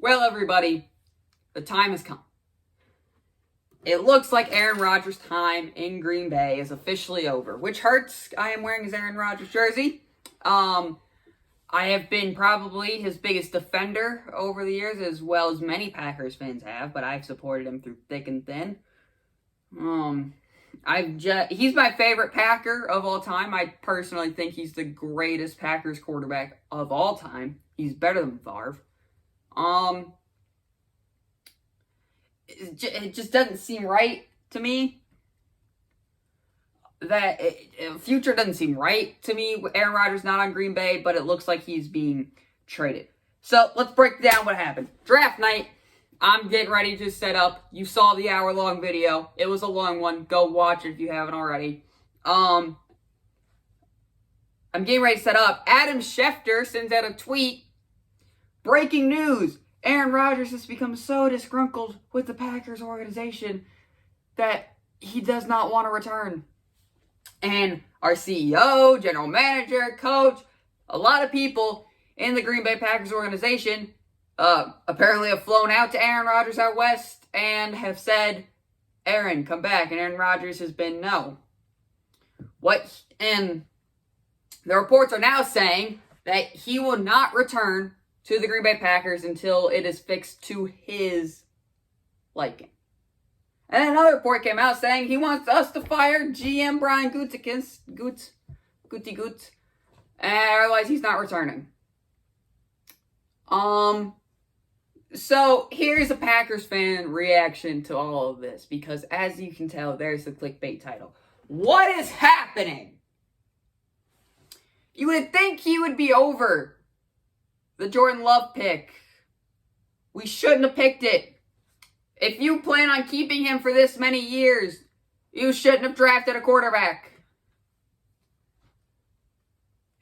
Well, everybody, the time has come. It looks like Aaron Rodgers' time in Green Bay is officially over, which hurts. I am wearing his Aaron Rodgers jersey. I have been probably his biggest defender over the years, as well as many Packers fans have, but I've supported him through thick and thin. He's my favorite Packer of all time. I personally think he's the greatest Packers quarterback of all time. He's better than Favre. It just doesn't seem right to me. Future doesn't seem right to me. Aaron Rodgers not on Green Bay, but it looks like he's being traded. So let's break down what happened. Draft night. I'm getting ready to set up. You saw the hour-long video. It was a long one. Go watch it if you haven't already. I'm getting ready to set up. Adam Schefter sends out a tweet. Breaking news. Aaron Rodgers has become so disgruntled with the Packers organization that he does not want to return. And our CEO, general manager, coach, a lot of people in the Green Bay Packers organization apparently have flown out to Aaron Rodgers out west and have said, Aaron, come back. And Aaron Rodgers has been no. And the reports are now saying that he will not return to the Green Bay Packers until it is fixed to his liking. And then another report came out saying he wants us to fire GM Brian Gutekunst, and otherwise he's not returning. So here's a Packers fan reaction to all of this, because as you can tell, there's the clickbait title. What is happening? You would think he would be over the Jordan Love pick. We shouldn't have picked it. If you plan on keeping him for this many years, you shouldn't have drafted a quarterback.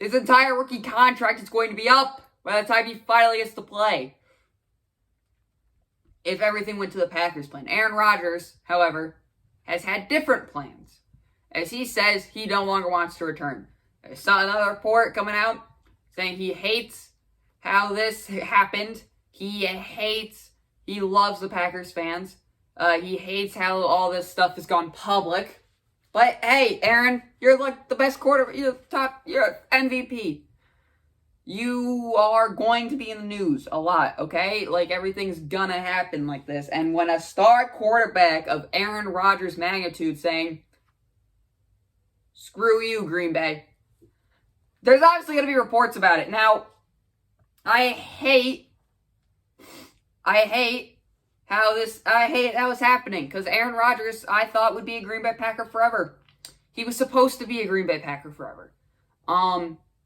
His entire rookie contract is going to be up by the time he finally gets to play. If everything went to the Packers' plan. Aaron Rodgers, however, has had different plans. As he says, he no longer wants to return. I saw another report coming out saying he hates how this happened. He loves the Packers fans. He hates how all this stuff has gone public. But hey, Aaron, you're like the best quarterback. You're MVP. You are going to be in the news a lot, okay? Like, everything's gonna happen like this. And when a star quarterback of Aaron Rodgers' magnitude saying, screw you, Green Bay, there's obviously gonna be reports about it. Now, I hate how it's happening, because Aaron Rodgers, I thought, would be a Green Bay Packer forever. He was supposed to be a Green Bay Packer forever.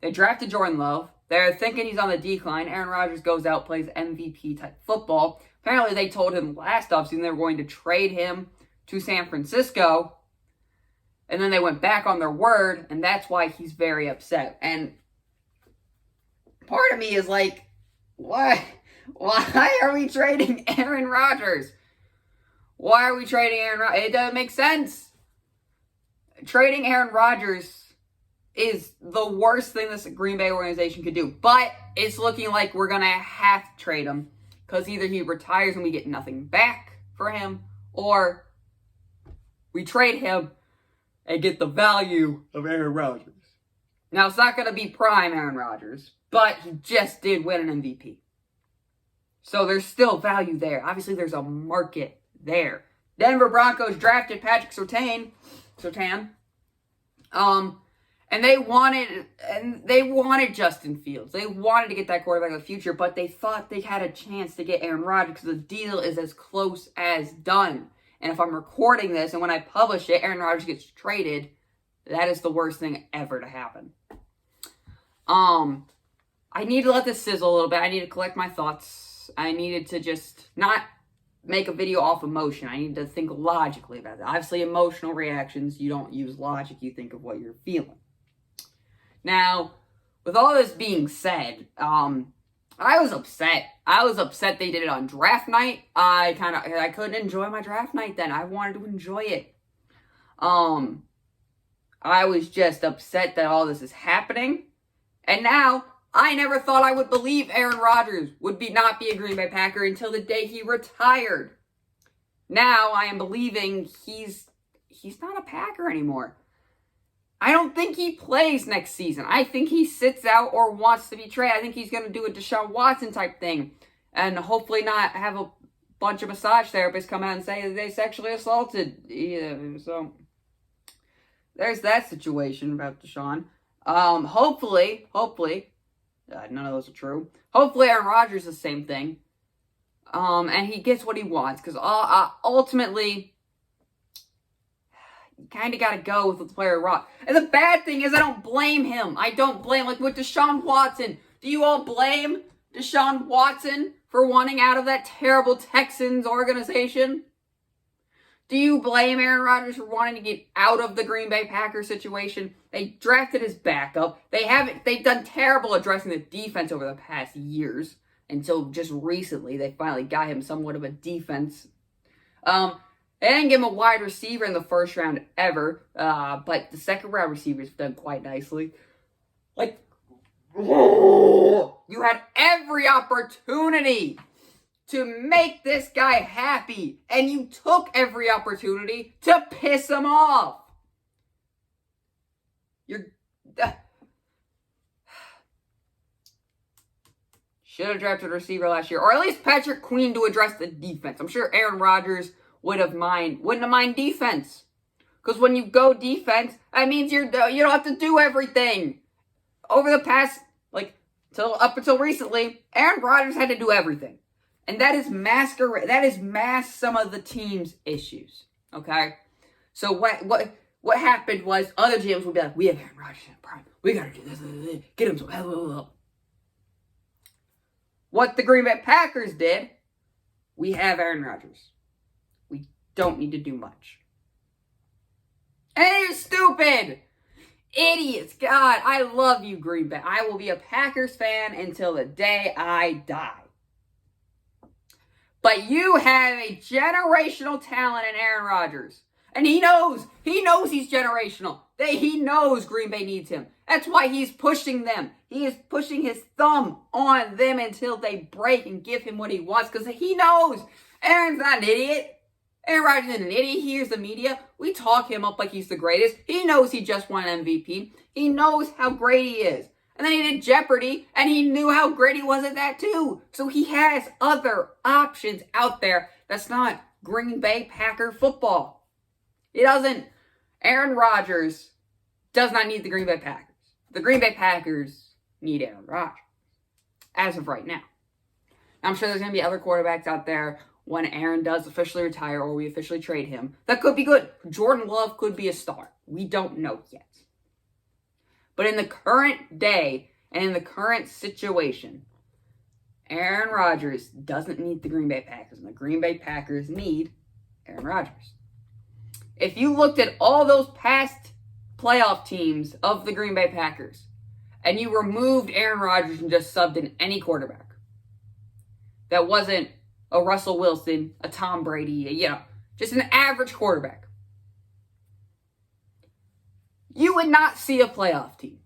They drafted Jordan Love. They're thinking he's on the decline. Aaron Rodgers goes out, plays MVP-type football. Apparently, they told him last offseason they were going to trade him to San Francisco. And then they went back on their word, and that's why he's very upset. And part of me is like, why are we trading Aaron Rodgers? Why are we trading Aaron Rodgers? It doesn't make sense. Trading Aaron Rodgers is the worst thing this Green Bay organization could do. But it's looking like we're going to have to trade him, because either he retires and we get nothing back for him, or we trade him and get the value of Aaron Rodgers. Now, it's not going to be prime Aaron Rodgers, but he just did win an MVP. So there's still value there. Obviously, there's a market there. Denver Broncos drafted Patrick Surtain. And they wanted Justin Fields. They wanted to get that quarterback of the future, but they thought they had a chance to get Aaron Rodgers because the deal is as close as done. And if I'm recording this and when I publish it, Aaron Rodgers gets traded, that is the worst thing ever to happen. I need to let this sizzle a little bit. I need to collect my thoughts. I needed to just not make a video off emotion. I need to think logically about it. Obviously, emotional reactions, you don't use logic. You think of what you're feeling. Now, with all this being said, I was upset. I was upset they did it on draft night. I couldn't enjoy my draft night then. I wanted to enjoy it. I was just upset that all this is happening. And now, I never thought I would believe Aaron Rodgers would not be a Green Bay Packer until the day he retired. Now I am believing he's not a Packer anymore. I don't think he plays next season. I think he sits out or wants to be traded. I think he's going to do a Deshaun Watson type thing and hopefully not have a bunch of massage therapists come out and say that they sexually assaulted. Yeah, so there's that situation about Deshaun. Hopefully, none of those are true. Hopefully Aaron Rodgers is the same thing. And he gets what he wants because ultimately, you kind of got to go with the player rock. And the bad thing is I don't blame him. I don't blame, like with Deshaun Watson. Do you all blame Deshaun Watson for wanting out of that terrible Texans organization? Do you blame Aaron Rodgers for wanting to get out of the Green Bay Packers situation? They drafted his backup. They've done terrible addressing the defense over the past years. Until just recently, they finally got him somewhat of a defense. They didn't give him a wide receiver in the first round ever, but the second round receivers have done quite nicely. Like, you had every opportunity to make this guy happy, and you took every opportunity to piss him off. Should have drafted a receiver last year, or at least Patrick Queen to address the defense. I'm sure Aaron Rodgers wouldn't have mind defense. Because when you go defense, that means you don't have to do everything. Over the past, up until recently, Aaron Rodgers had to do everything. And that is masked some of the team's issues. Okay? So what happened was other GMs would be like, we have Aaron Rodgers in prime. We gotta do this. Get him some. What the Green Bay Packers did, we have Aaron Rodgers. We don't need to do much. And you're stupid! Idiots! God, I love you, Green Bay. I will be a Packers fan until the day I die. But you have a generational talent in Aaron Rodgers. And he knows he's generational. He knows Green Bay needs him. That's why he's pushing them. He is pushing his thumb on them until they break and give him what he wants because he knows Aaron's not an idiot. Aaron Rodgers isn't an idiot. He hears the media. We talk him up like he's the greatest. He knows he just won an MVP. He knows how great he is. And then he did Jeopardy, and he knew how great he was at that too. So he has other options out there that's not Green Bay Packer football. He doesn't. Aaron Rodgers does not need the Green Bay Packers. The Green Bay Packers need Aaron Rodgers as of right now. I'm sure there's going to be other quarterbacks out there when Aaron does officially retire or we officially trade him. That could be good. Jordan Love could be a star. We don't know yet. But in the current day and in the current situation, Aaron Rodgers doesn't need the Green Bay Packers, and the Green Bay Packers need Aaron Rodgers. If you looked at all those past playoff teams of the Green Bay Packers, and you removed Aaron Rodgers and just subbed in any quarterback that wasn't a Russell Wilson, a Tom Brady, just an average quarterback, you would not see a playoff team.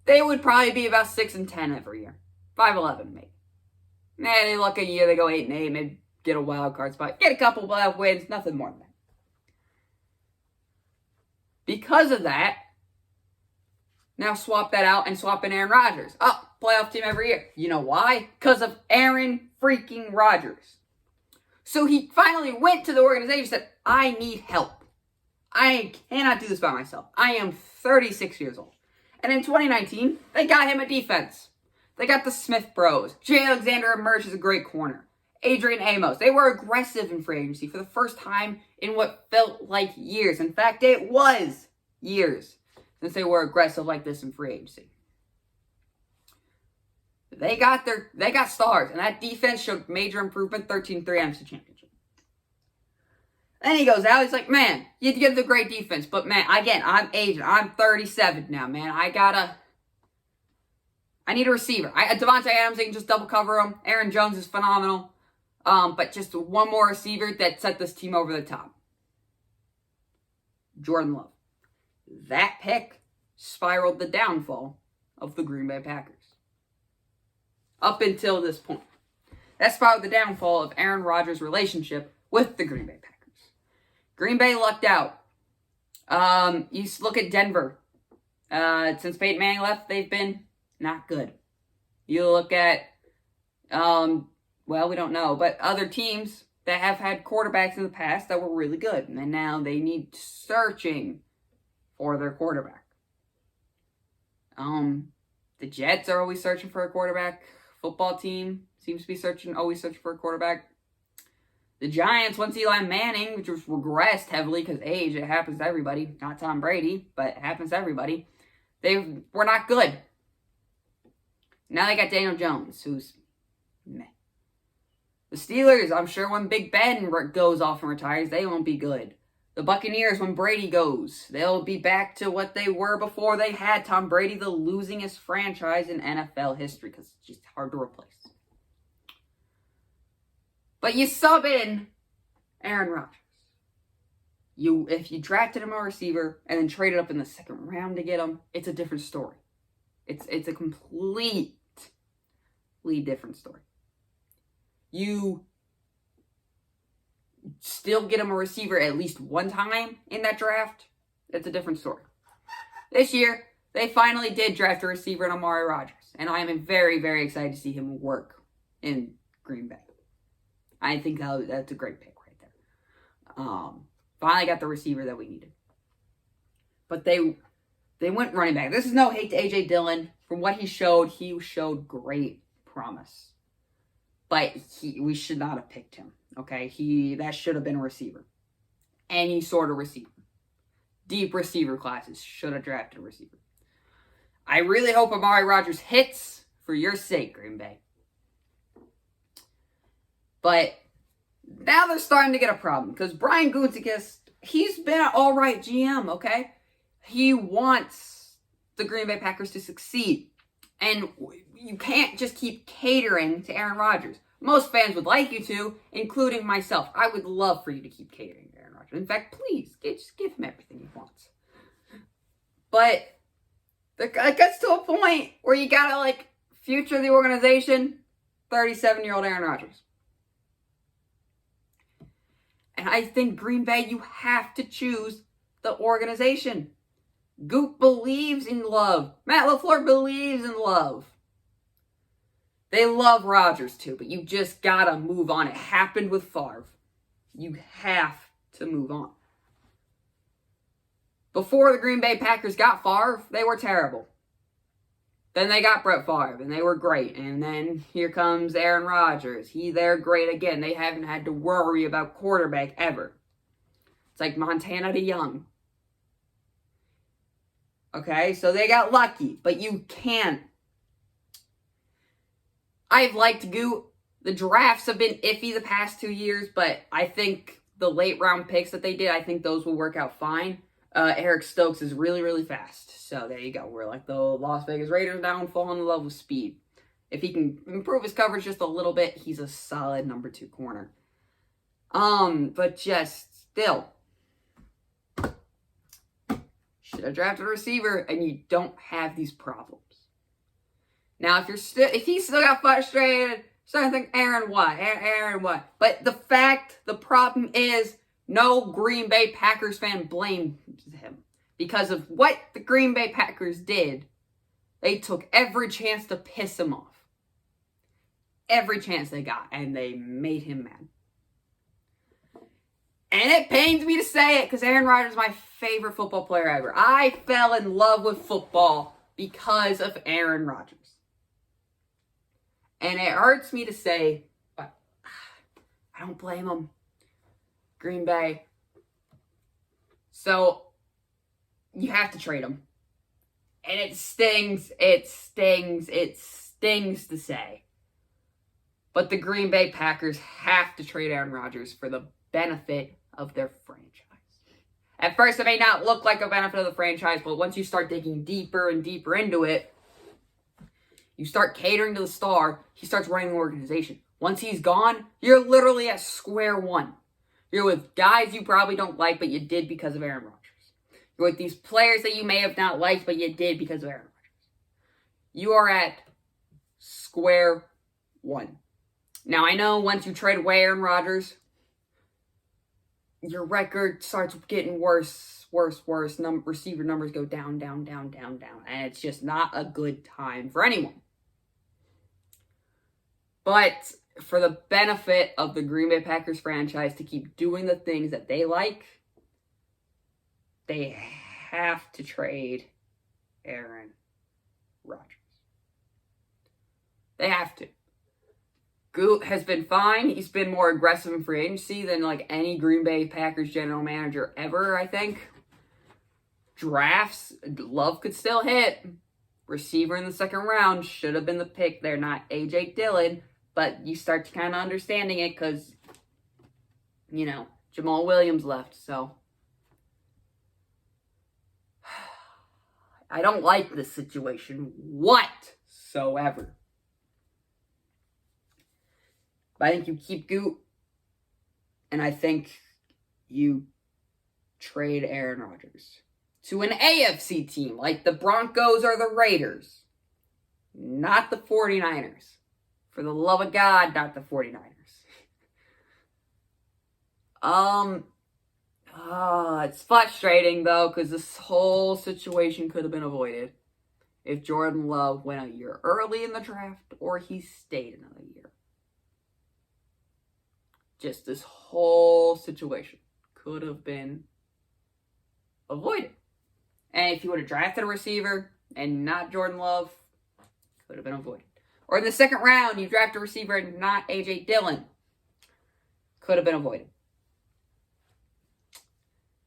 They would probably be about 6-10 every year. 5-11 maybe. They look a year, they go 8-8, maybe get a wild card spot, get a couple playoff wins, nothing more than that. Because of that, now swap that out and swap in Aaron Rodgers. Oh, playoff team every year. You know why? Because of Aaron freaking Rodgers. So he finally went to the organization and said, I need help. I cannot do this by myself. I am 36 years old. And in 2019, they got him a defense. They got the Smith Bros. Jay Alexander emerged as a great corner. Adrian Amos. They were aggressive in free agency for the first time in what felt like years. In fact, it was years since they were aggressive like this in free agency. They got stars, and that defense showed major improvement, 13-3 NFC Championship. Then he goes out, he's like, man, you get the great defense, but man, again, I'm aged. I'm 37 now, man. I need a receiver. Devontae Adams, they can just double cover him. Aaron Jones is phenomenal. But just one more receiver that set this team over the top. Jordan Love. That pick spiraled the downfall of the Green Bay Packers. up until this point. That's probably the downfall of Aaron Rodgers' relationship with the Green Bay Packers. Green Bay lucked out. You look at Denver. Since Peyton Manning left, they've been not good. You look at, well, we don't know, but other teams that have had quarterbacks in the past that were really good, and now they need searching for their quarterback. The Jets are always searching for a quarterback. Football team seems to be always searching for a quarterback. The Giants, once Eli Manning, which was regressed heavily because age, it happens to everybody. Not Tom Brady, but it happens to everybody. They were not good. Now they got Daniel Jones, who's meh. The Steelers, I'm sure when Big Ben goes off and retires, they won't be good. The Buccaneers, when Brady goes, they'll be back to what they were before they had Tom Brady, the losingest franchise in NFL history, because it's just hard to replace. But you sub in Aaron Rodgers. If you drafted him a receiver and then traded up in the second round to get him, it's a different story. It's a completely different story. You still get him a receiver at least one time in that draft, it's a different story. This year, they finally did draft a receiver in Amari Rodgers, and I am very, very excited to see him work in Green Bay. I think that's a great pick right there. Finally got the receiver that we needed. But they went running back. This is no hate to A.J. Dillon. From what he showed great promise. But we should not have picked him. Okay, that should have been a receiver. Any sort of receiver. Deep receiver classes should have drafted a receiver. I really hope Amari Rodgers hits for your sake, Green Bay. But now they're starting to get a problem because Brian Gutekunst, he's been an all right GM, okay? He wants the Green Bay Packers to succeed. And you can't just keep catering to Aaron Rodgers. Most fans would like you to, including myself. I would love for you to keep catering to Aaron Rodgers. In fact, please, just give him everything he wants. But it gets to a point where you gotta, future the organization, 37-year-old Aaron Rodgers. And I think Green Bay, you have to choose the organization. Goop believes in love. Matt LaFleur believes in love. They love Rodgers too, but you just gotta move on. It happened with Favre. You have to move on. Before the Green Bay Packers got Favre, they were terrible. Then they got Brett Favre, and they were great. And then here comes Aaron Rodgers. They're great again. They haven't had to worry about quarterback ever. It's like Montana to Young. Okay, so they got lucky, but you can't. I've liked Goot. The drafts have been iffy the past 2 years, but I think the late round picks that they did, I think those will work out fine. Eric Stokes is really, really fast. So there you go. We're like the Las Vegas Raiders now, falling in love with speed. If he can improve his coverage just a little bit, he's a solid number 2 corner. But just still, should have drafted a receiver, and you don't have these problems. Now, if he still got frustrated, starting to think, Aaron what? But the problem is, no Green Bay Packers fan blames him. Because of what the Green Bay Packers did, they took every chance to piss him off. Every chance they got, and they made him mad. And it pains me to say it, because Aaron Rodgers is my favorite football player ever. I fell in love with football because of Aaron Rodgers. And it hurts me to say, but I don't blame him. Green Bay. So, you have to trade him. And it stings to say. But the Green Bay Packers have to trade Aaron Rodgers for the benefit of their franchise. At first, it may not look like a benefit of the franchise, but once you start digging deeper and deeper into it, you start catering to the star, he starts running the organization. Once he's gone, you're literally at square one. You're with guys you probably don't like, but you did because of Aaron Rodgers. You're with these players that you may have not liked, but you did because of Aaron Rodgers. You are at square 1. Now, I know once you trade away Aaron Rodgers, your record starts getting worse. Receiver numbers go down. And it's just not a good time for anyone. But for the benefit of the Green Bay Packers franchise to keep doing the things that they like, they have to trade Aaron Rodgers. They have to. Goot has been fine. He's been more aggressive in free agency than like any Green Bay Packers general manager ever, I think. Drafts, Love could still hit. Receiver in the second round should have been the pick there, not A.J. Dillon. But you start to kind of understanding it because, you know, Jamal Williams left, so. I don't like this situation whatsoever. But I think you keep Goot, and I think you trade Aaron Rodgers to an AFC team like the Broncos or the Raiders, not the 49ers. For the love of God, not the 49ers. It's frustrating, though, because this whole situation could have been avoided if Jordan Love went a year early in the draft or he stayed another year. Just this whole situation could have been avoided. And if you would have drafted a receiver and not Jordan Love, could have been avoided. Or in the second round, you draft a receiver and not A.J. Dillon. Could have been avoided.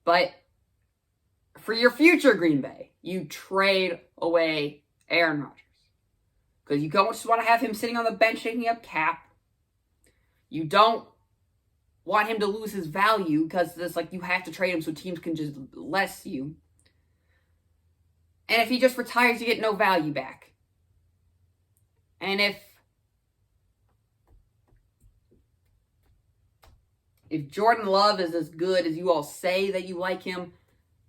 But for your future Green Bay, you trade away Aaron Rodgers. Because you don't just want to have him sitting on the bench shaking up cap. You don't want him to lose his value because it's like you have to trade him so teams can just less you. And if he just retires, you get no value back. And if Jordan Love is as good as you all say that you like him,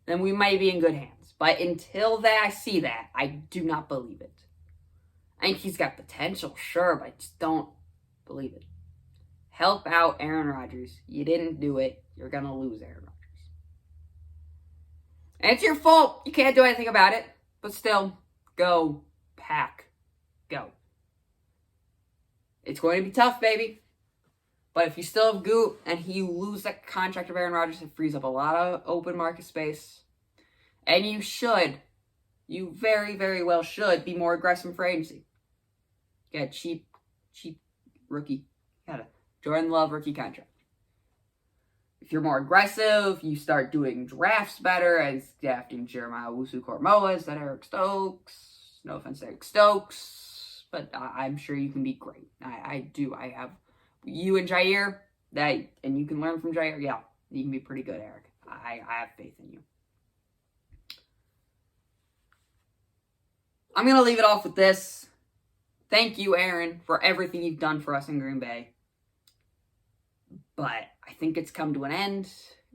then we might be in good hands. But until I see that, I do not believe it. I think he's got potential, sure, but I just don't believe it. Help out Aaron Rodgers. You didn't do it. You're going to lose Aaron Rodgers. And it's your fault. You can't do anything about it. But still, go Pack. Go. It's going to be tough, baby. But if you still have Goot and you lose that contract of Aaron Rodgers, it frees up a lot of open market space. And you very, very well should be more aggressive for agency. You got a cheap rookie. You got a Jordan Love rookie contract. If you're more aggressive, you start doing drafts better as drafting Jeremiah Owusu-Koramoah instead of Eric Stokes. No offense to Eric Stokes. But I'm sure you can be great. I do. I have you and Jair, and you can learn from Jair. Yeah, you can be pretty good, Eric. I have faith in you. I'm going to leave it off with this. Thank you, Aaron, for everything you've done for us in Green Bay. But I think it's come to an end,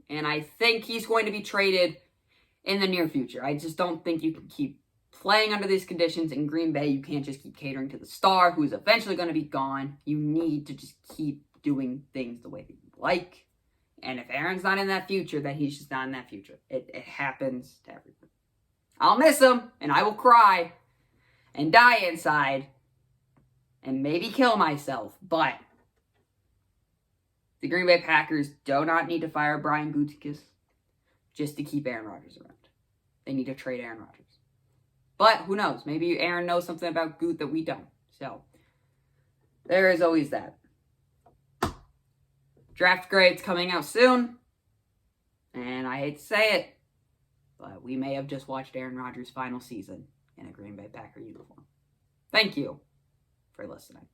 and I think he's going to be traded in the near future. I just don't think you can keep playing under these conditions in Green Bay. You can't just keep catering to the star who's eventually going to be gone. You need to just keep doing things the way that you like. And if Aaron's not in that future, then he's just not in that future. It happens to everyone. I'll miss him, and I will cry and die inside and maybe kill myself. But the Green Bay Packers do not need to fire Brian Gutekunst just to keep Aaron Rodgers around. They need to trade Aaron Rodgers. But who knows? Maybe Aaron knows something about Goot that we don't. So there is always that. Draft grades coming out soon. And I hate to say it, but we may have just watched Aaron Rodgers' final season in a Green Bay Packer uniform. Thank you for listening.